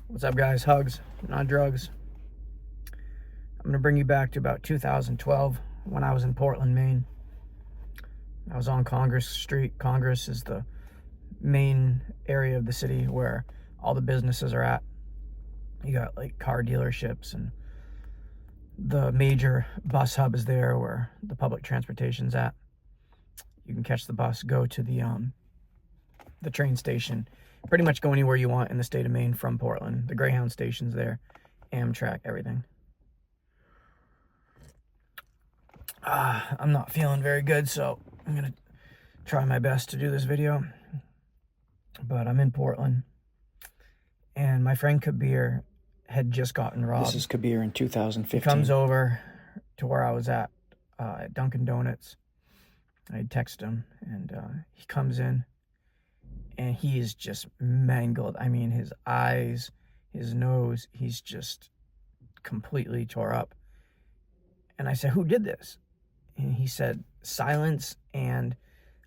What's up, guys? Hugs, not drugs. I'm going to bring you back to about 2012 when I was in Portland, Maine. I was on Congress Street. Congress is the main area of the city where all the businesses are at. You got like car dealerships, and the major bus hub is there where the public transportation's at. You can catch the bus, go to the train station, pretty much go anywhere you want in the state of Maine from Portland. The Greyhound station's there, Amtrak, everything. I'm not feeling very good, so I'm gonna try my best to do this video. But I'm in Portland, and my friend Kabir had just gotten robbed. This is Kabir in 2015. He comes over to where I was at Dunkin' Donuts. I texted him, and he comes in, and he is just mangled. I mean, his eyes, his nose, he's just completely tore up. And I said, "Who did this?" And he said, "Silence," and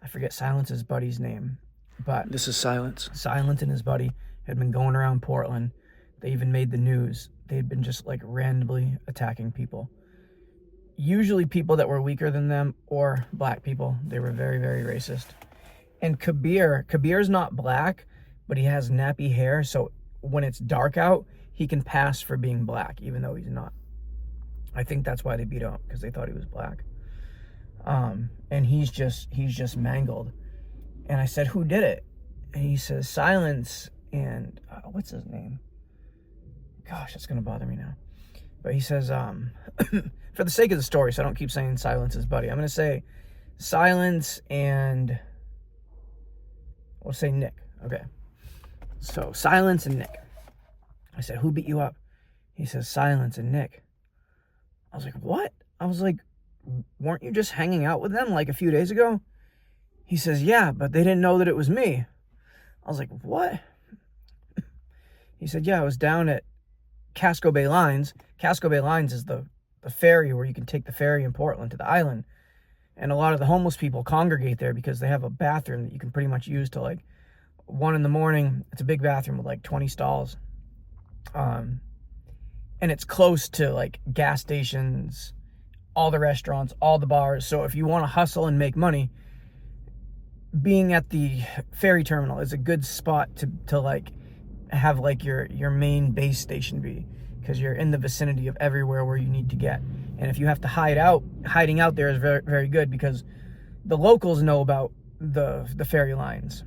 I forget Silence's buddy's name. But This is Silence. Silence and his buddy had been going around Portland. They even made the news. They'd been just like randomly attacking people. Usually people that were weaker than them or black people. They were very, very racist. And Kabir's not black, but he has nappy hair. So when it's dark out, he can pass for being black, even though he's not. I think that's why they beat him up, because they thought he was black. And he's just mangled. And I said, "Who did it?" And he says, "Silence." And what's his name? Gosh, that's going to bother me now. But he says, for the sake of the story, so I don't keep saying Silence's buddy, I'm going to say Silence and we'll say Nick. Okay. So Silence and Nick. I said, "Who beat you up?" He says, "Silence and Nick." I was like, "What?" I was like, "Weren't you just hanging out with them like a few days ago?" He says, "Yeah, but they didn't know that it was me." I was like, "What?" He said, "Yeah, I was down at Casco Bay Lines." Casco Bay Lines is the ferry where you can take the ferry in Portland to the island. And a lot of the homeless people congregate there because they have a bathroom that you can pretty much use till like 1 a.m. It's a big bathroom with like 20 stalls. And it's close to like gas stations, all the restaurants, all the bars. So if you want to hustle and make money, being at the ferry terminal is a good spot to like have like your main base station be, because you're in the vicinity of everywhere where you need to get. And if you have to hiding out there is very, very good, because the locals know about the ferry lines,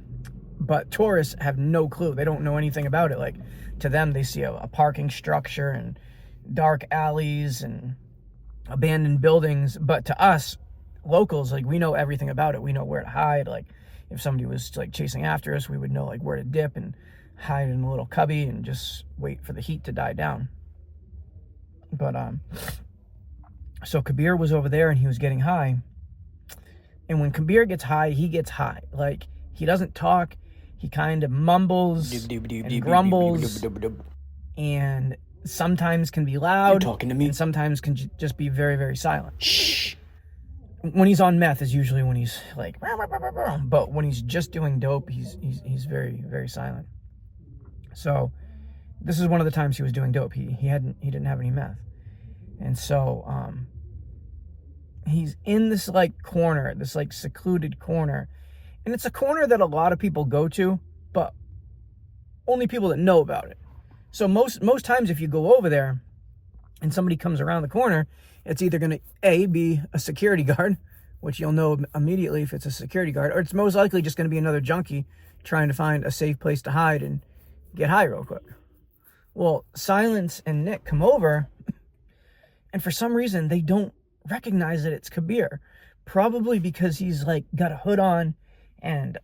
but tourists have no clue. They don't know anything about it. Like, to them, they see a parking structure and dark alleys and abandoned buildings. But to us locals, like, we know everything about it. We know where to hide. Like, if somebody was like chasing after us, we would know like where to dip and hide in a little cubby and just wait for the heat to die down. But so Kabir was over there and he was getting high. And when Kabir gets high, he gets high. Like, he doesn't talk. He kind of mumbles and grumbles, and sometimes can be loud. You're talking to me? And sometimes can just be very, very silent. Shh. When he's on meth is usually when he's like, but when he's just doing dope, he's very, very silent. So this is one of the times he was doing dope. He didn't have any meth. And so he's in this like corner, this like secluded corner. And it's a corner that a lot of people go to, but only people that know about it. So most times if you go over there and somebody comes around the corner, it's either going to be a security guard, which you'll know immediately if it's a security guard, or it's most likely just going to be another junkie trying to find a safe place to hide and get high real quick. Well, Silence and Nick come over, and for some reason they don't recognize that it's Kabir. Probably because he's like got a hood on, and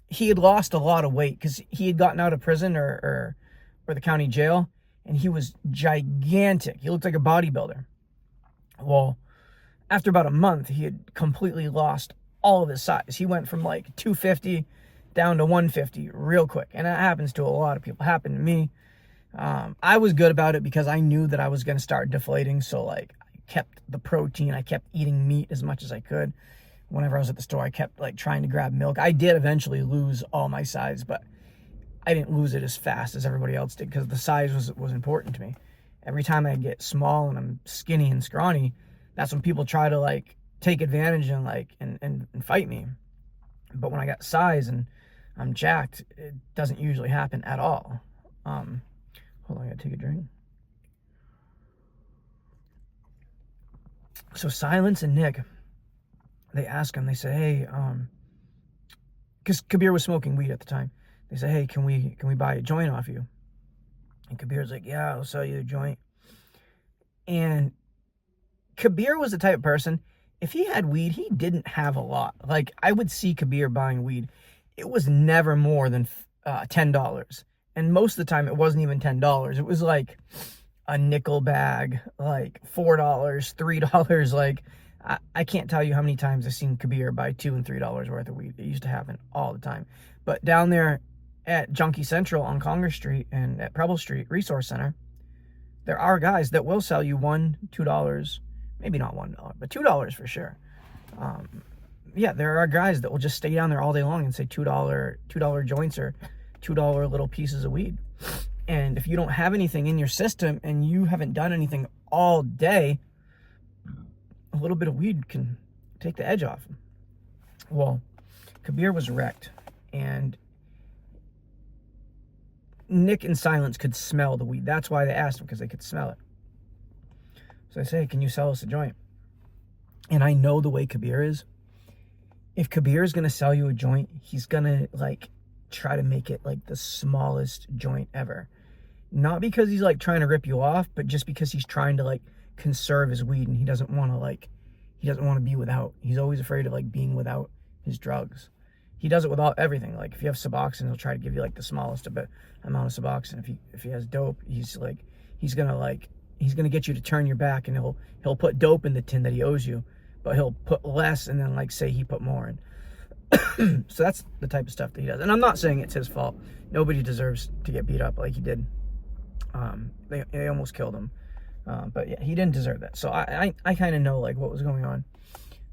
he had lost a lot of weight because he had gotten out of prison or the county jail, and he was gigantic. He looked like a bodybuilder. Well, after about a month, he had completely lost all of his size. He went from like 250 down to 150 real quick. And that happens to a lot of people. It happened to me. I was good about it because I knew that I was going to start deflating. So like, I kept the protein. I kept eating meat as much as I could. Whenever I was at the store, I kept like trying to grab milk. I did eventually lose all my size, but I didn't lose it as fast as everybody else did because the size was important to me. Every time I get small and I'm skinny and scrawny, that's when people try to like take advantage and like and fight me. But when I got size and I'm jacked, it doesn't usually happen at all. Hold on, I gotta take a drink. So Silence and Nick, they ask him, they say, hey, because Kabir was smoking weed at the time. They say, hey, can we buy a joint off you? And Kabir's like, yeah, I'll sell you a joint. And Kabir was the type of person, if he had weed, he didn't have a lot. Like, I would see Kabir buying weed. It was never more than $10. And most of the time, it wasn't even $10. It was like a nickel bag, like $4, $3. Like, I can't tell you how many times I've seen Kabir buy $2 and $3 worth of weed. It used to happen all the time. But down there at Junkie Central on Congress Street and at Preble Street Resource Center, there are guys that will sell you $1, $2, maybe not $1, but $2 for sure. Yeah, there are guys that will just stay down there all day long and say $2 joints or $2 little pieces of weed. And if you don't have anything in your system and you haven't done anything all day, a little bit of weed can take the edge off. Well, Kabir was wrecked, and Nick and Silence could smell the weed. That's why they asked him, because they could smell it. So they say, hey, can you sell us a joint? And I know the way Kabir is. If Kabir is going to sell you a joint, he's going to like try to make it like the smallest joint ever. Not because he's like trying to rip you off, but just because he's trying to like conserve his weed, and he doesn't want to be without. He's always afraid of like being without his drugs. He does it without everything. Like if you have Suboxone, he'll try to give you like the smallest amount of Suboxone. If he has dope, he's gonna get you to turn your back, and he'll put dope in the tin that he owes you, but he'll put less and then like say he put more in. So that's the type of stuff that he does. And I'm not saying it's his fault. Nobody deserves to get beat up like he did. They almost killed him. But yeah, he didn't deserve that. So I kind of know like what was going on.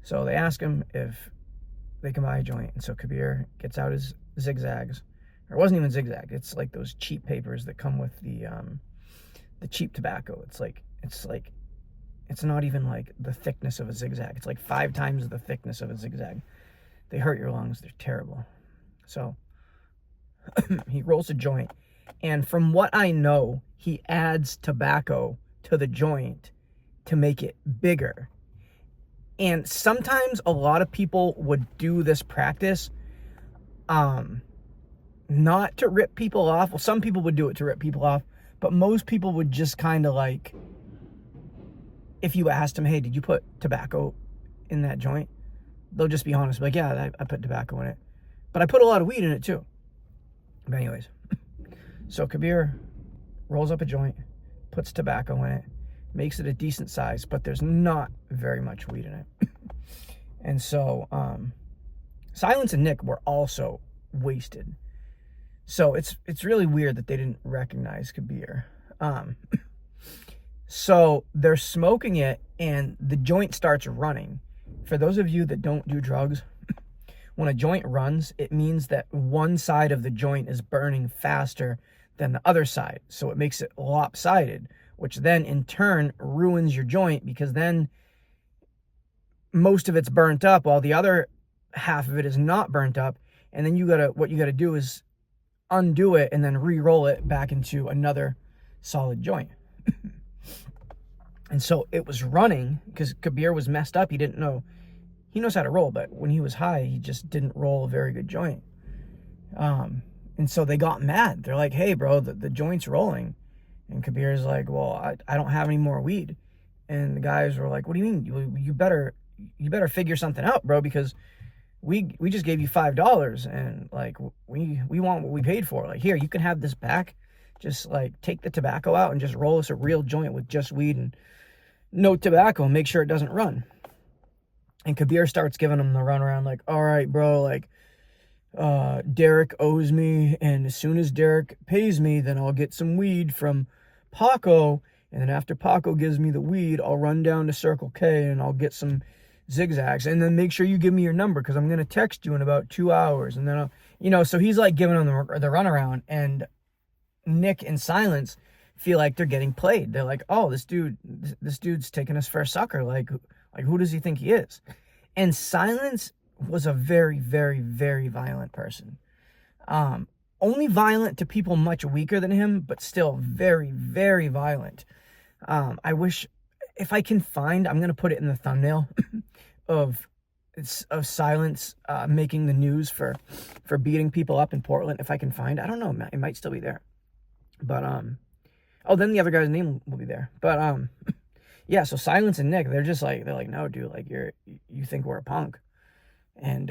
So they ask him if they can buy a joint. And so Kabir gets out his zigzags. Or it wasn't even zigzag. It's like those cheap papers that come with the cheap tobacco. It's not even like the thickness of a zigzag. It's like 5 times the thickness of a zigzag. They hurt your lungs. They're terrible. So he rolls a joint. And from what I know, he adds tobacco to the joint to make it bigger. And sometimes a lot of people would do this practice not to rip people off. Well, some people would do it to rip people off, but most people would just kind of like, if you asked them, hey, did you put tobacco in that joint? They'll just be honest, like, yeah, I put tobacco in it. But I put a lot of weed in it too. But anyways, so Kabir rolls up a joint, puts tobacco in it, makes it a decent size, but there's not very much weed in it. And so Silence and Nick were also wasted. So it's really weird that they didn't recognize Kabir. So they're smoking it, and the joint starts running. For those of you that don't do drugs, when a joint runs, it means that one side of the joint is burning faster than the other side. So it makes it lopsided, which then in turn ruins your joint, because then most of it's burnt up while the other half of it is not burnt up. And then what you gotta do is undo it and then re-roll it back into another solid joint. And so it was running because Kabir was messed up. He didn't know. He knows how to roll, but when he was high, he just didn't roll a very good joint. And so they got mad. They're like, hey, bro, the joint's rolling. And Kabir's like, well, I don't have any more weed. And the guys were like, what do you mean? You better figure something out, bro, because we just gave you $5 and like we want what we paid for. Like, here, you can have this back. Just like take the tobacco out and just roll us a real joint with just weed and no tobacco and make sure it doesn't run. And Kabir starts giving him the runaround like, all right, bro, like Derek owes me, and as soon as Derek pays me, then I'll get some weed from Paco, and then after Paco gives me the weed, I'll run down to Circle K and I'll get some zigzags, and then make sure you give me your number because I'm going to text you in about 2 hours, and then So he's like giving them the runaround, and Nick and Silence feel like they're getting played. They're like, oh, this dude's taking us for a sucker. Like who does he think he is? And Silence was a very, very, very violent person. Only violent to people much weaker than him, but still very, very violent. I wish, if I can find, I'm gonna put it in the thumbnail of Silence making the news for beating people up in Portland. If I can find, I don't know, it might still be there. But then the other guy's name will be there. But yeah, so Silence and Nick, they're like, no, dude, like you think we're a punk. And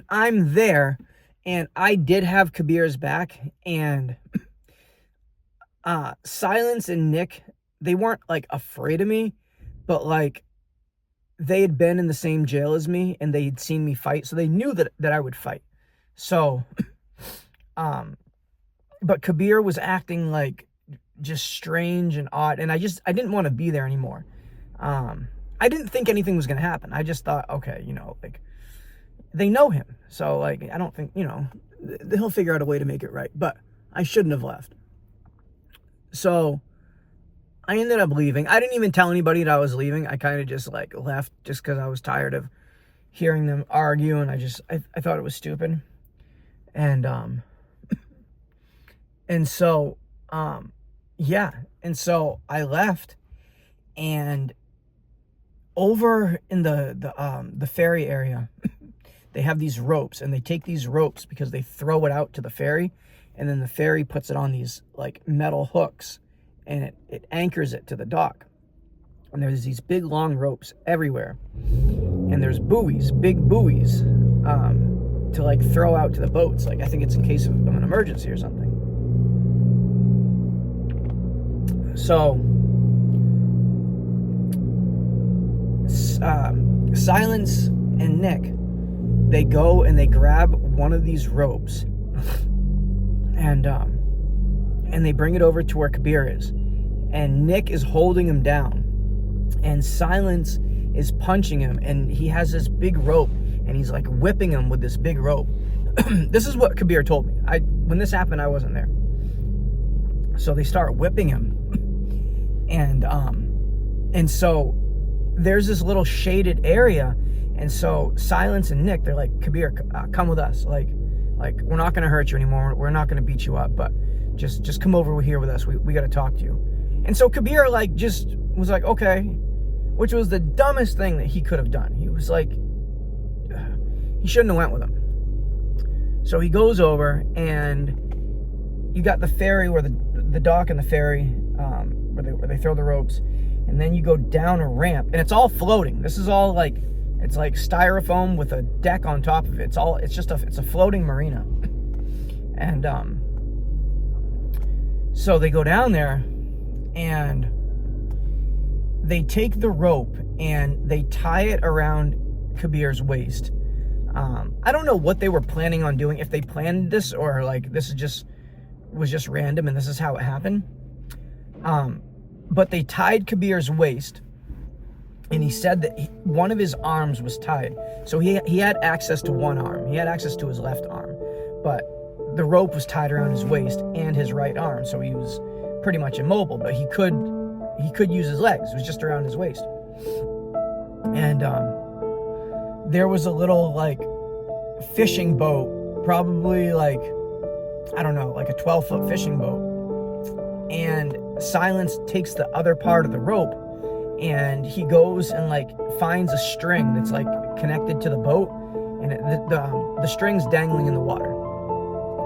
I'm there, and I did have Kabir's back, and Silence and Nick, they weren't like afraid of me, but like they had been in the same jail as me, and they had seen me fight, so they knew that I would fight. So but Kabir was acting like just strange and odd, and I didn't want to be there anymore. I didn't think anything was going to happen. I just thought, okay, like they know him. So like, I don't think, he'll figure out a way to make it right, but I shouldn't have left. So I ended up leaving. I didn't even tell anybody that I was leaving. I kind of just like left just because I was tired of hearing them argue, and I thought it was stupid. And so I left, and over in the ferry area, they have these ropes, and they take these ropes because they throw it out to the ferry, and then the ferry puts it on these like metal hooks, and it anchors it to the dock. And there's these big long ropes everywhere, and there's buoys, big buoys, to like throw out to the boats. Like, I think it's in case of an emergency or something. So Silence and Nick, they go and they grab one of these ropes, and they bring it over to where Kabir is, and Nick is holding him down, and Silence is punching him, and he has this big rope, and he's like whipping him with this big rope. This is what Kabir told me. When this happened, I wasn't there. So they start whipping him, and so there's this little shaded area, and so Silence and Nick, they're like, Kabir, come with us. Like we're not gonna hurt you anymore. We're not gonna beat you up, but just come over here with us. We got to talk to you. And so Kabir like just was like, okay, which was the dumbest thing that he could have done. He was like, he shouldn't have went with him. So he goes over, and you got the ferry where the dock and the ferry, where they throw the ropes, and then you go down a ramp, and it's all floating. This is all like, it's like styrofoam with a deck on top of it. It's a floating marina. And so they go down there, and they take the rope and they tie it around Kabir's waist. I don't know what they were planning on doing, if they planned this or like this was just random and this is how it happened. But they tied Kabir's waist, and he said that one of his arms was tied. So he had access to one arm. He had access to his left arm, but the rope was tied around his waist and his right arm, so he was pretty much immobile, but he could use his legs. It was just around his waist. And there was a little like fishing boat, probably like, I don't know, like a 12-foot fishing boat. And Silence takes the other part of the rope, and he goes and like finds a string that's like connected to the boat, and the string's dangling in the water.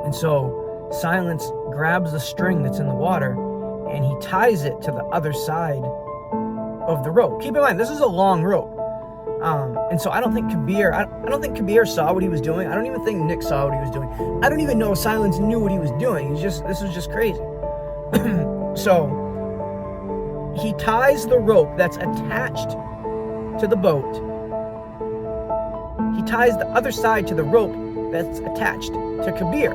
And so Silence grabs the string that's in the water, and he ties it to the other side of the rope. Keep in mind, this is a long rope. And so I don't think Kabir saw what he was doing. I don't even think Nick saw what he was doing. I don't even know if Silence knew what he was doing. This was just crazy. So he ties the rope that's attached to the boat. He ties the other side to the rope that's attached to Kabir.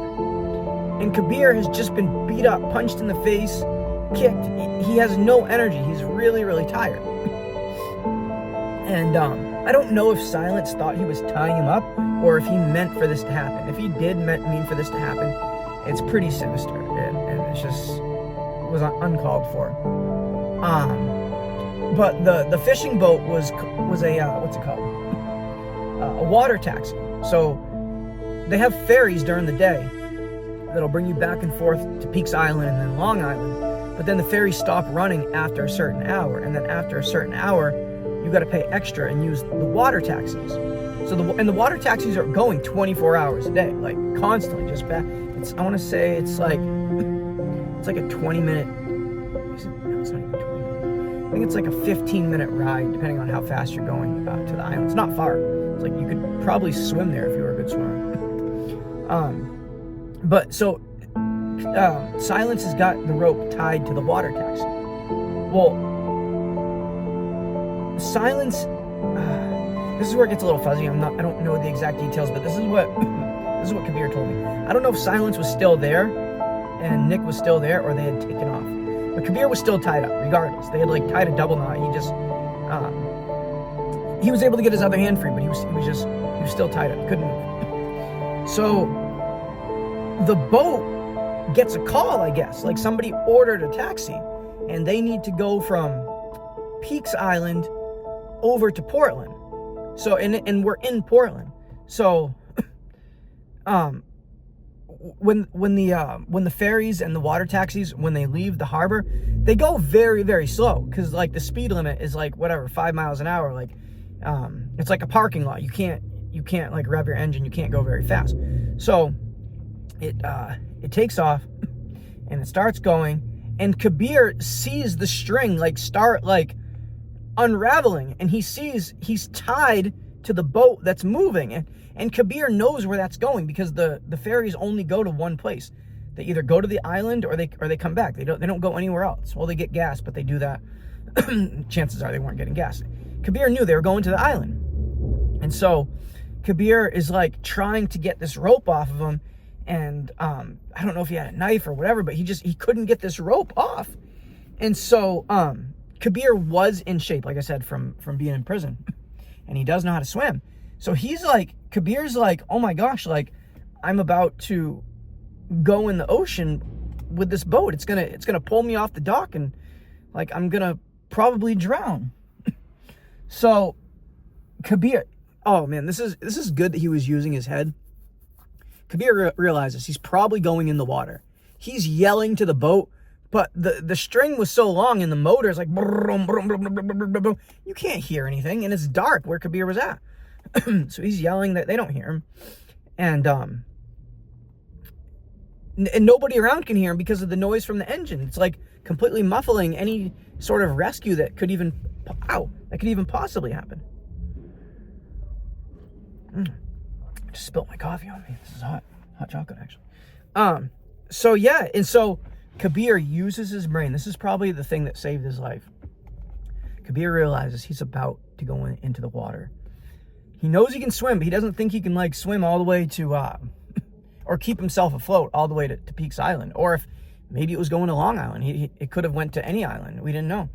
And Kabir has just been beat up, punched in the face, kicked. He has no energy. He's really, really tired. And I don't know if Silence thought he was tying him up, or if he meant for this to happen. If he did mean for this to happen, it's pretty sinister, and it's just was uncalled for. But the fishing boat was a what's it called? A water taxi. So they have ferries during the day that'll bring you back and forth to Peaks Island and then Long Island. But then the ferries stop running after a certain hour, and then after a certain hour, you got to pay extra and use the water taxis. So the water taxis are going 24 hours a day, like constantly, just back. I want to say it's like a 20-minute. No, it's not even 20 minutes. I think it's like a 15-minute ride, depending on how fast you're going to the island. It's not far. It's like you could probably swim there if you were a good swimmer. But so Silence has got the rope tied to the water taxi. Well, Silence. This is where it gets a little fuzzy. I don't know the exact details, but this is what Kabir told me. I don't know if Silence was still there and Nick was still there, or they had taken off. But Kabir was still tied up, regardless. They had like tied a double knot. He was able to get his other hand free, but he was still tied up. He couldn't move. So the boat gets a call, I guess. Like somebody ordered a taxi, and they need to go from Peaks Island over to Portland. So and we're in Portland. So when the ferries and the water taxis, when they leave the harbor, they go very, very slow, because like the speed limit is like 5 miles an hour. Like it's like a parking lot. You can't like rev your engine. You can't go very fast. So it takes off and it starts going, and Kabir sees the string like start like unraveling, and he sees he's tied to the boat that's moving, and Kabir knows where that's going, because the ferries only go to one place. They either go to the island or they come back. They don't go anywhere else. Well, they get gas, but they do that. Chances are they weren't getting gas. Kabir knew they were going to the island, and so Kabir is like trying to get this rope off of him, and I don't know if he had a knife or whatever, but he couldn't get this rope off. And so Kabir was in shape, like I said, from being in prison, and he does know how to swim. So Kabir's like, oh my gosh, like I'm about to go in the ocean with this boat. It's gonna pull me off the dock, and like I'm gonna probably drown. So Kabir, oh man, this is good that he was using his head. Kabir realizes he's probably going in the water. He's yelling to the boat, but the string was so long and the motor is like, brum, brum, brum, brum, brum, brum, brum. You can't hear anything, and it's dark where Kabir was at. So he's yelling that they don't hear him, and nobody around can hear him because of the noise from the engine. It's like completely muffling any sort of rescue that could even possibly happen. I just spilled my coffee on me. This is hot chocolate, actually. So yeah, and so Kabir uses his brain. This is probably the thing that saved his life. Kabir realizes he's about to go into the water. He knows he can swim, but he doesn't think he can like swim all the way to, or keep himself afloat all the way to Peaks Island. Or if maybe it was going to Long Island. It could have went to any island. We didn't know.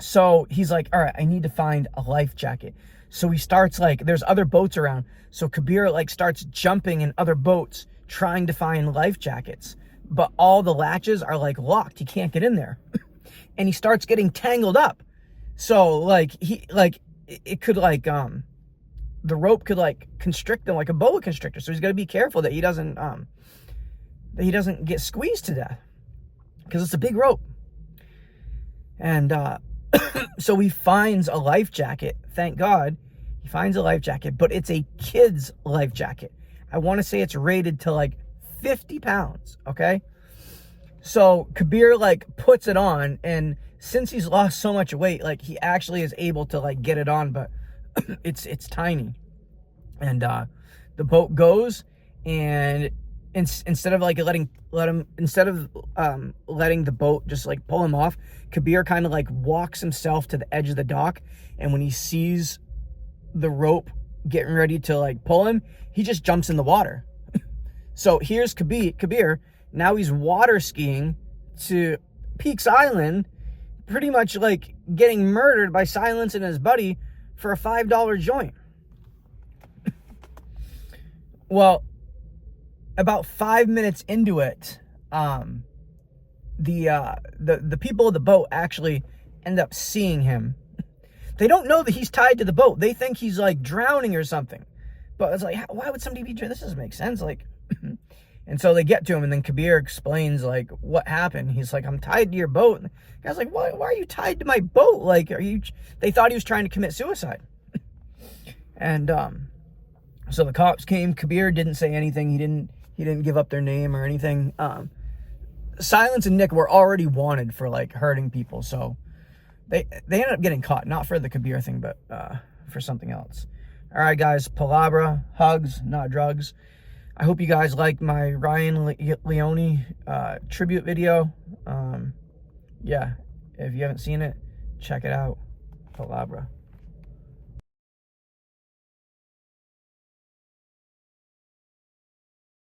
So he's like, all right, I need to find a life jacket. So he starts like, there's other boats around. So Kabir like starts jumping in other boats, trying to find life jackets. But all the latches are like locked. He can't get in there. And he starts getting tangled up. So like it could like the rope could like constrict him like a boa constrictor. So he's got to be careful that he doesn't get squeezed to death, because it's a big rope. And so he finds a life jacket. Thank God he finds a life jacket, but it's a kid's life jacket. I want to say it's rated to like 50 pounds. Okay. So Kabir like puts it on, and since he's lost so much weight, like he actually is able to like get it on, but it's tiny. And the boat goes, and instead of like letting the boat just like pull him off, Kabir kind of like walks himself to the edge of the dock, and when he sees the rope getting ready to like pull him, he just jumps in the water. So here's Kabir. Now he's water skiing to Peaks Island, pretty much like getting murdered by Silence and his buddy for a $5 joint. Well, about 5 minutes into it, the people of the boat actually end up seeing him. They don't know that he's tied to the boat. They think he's like drowning or something. But it's like, why would somebody be drowning? This doesn't make sense. Like, and so they get to him, and then Kabir explains like what happened. He's like, I'm tied to your boat. And the guy's like, why are you tied to my boat? Like, they thought he was trying to commit suicide. And so the cops came. Kabir didn't say anything. He didn't give up their name or anything. Silence and Nick were already wanted for like hurting people, so they ended up getting caught, not for the Kabir thing, but for something else. All right, guys, palabra, hugs, not drugs. I hope you guys liked my Ryan Leone tribute video. Yeah, if you haven't seen it, check it out. Palabra.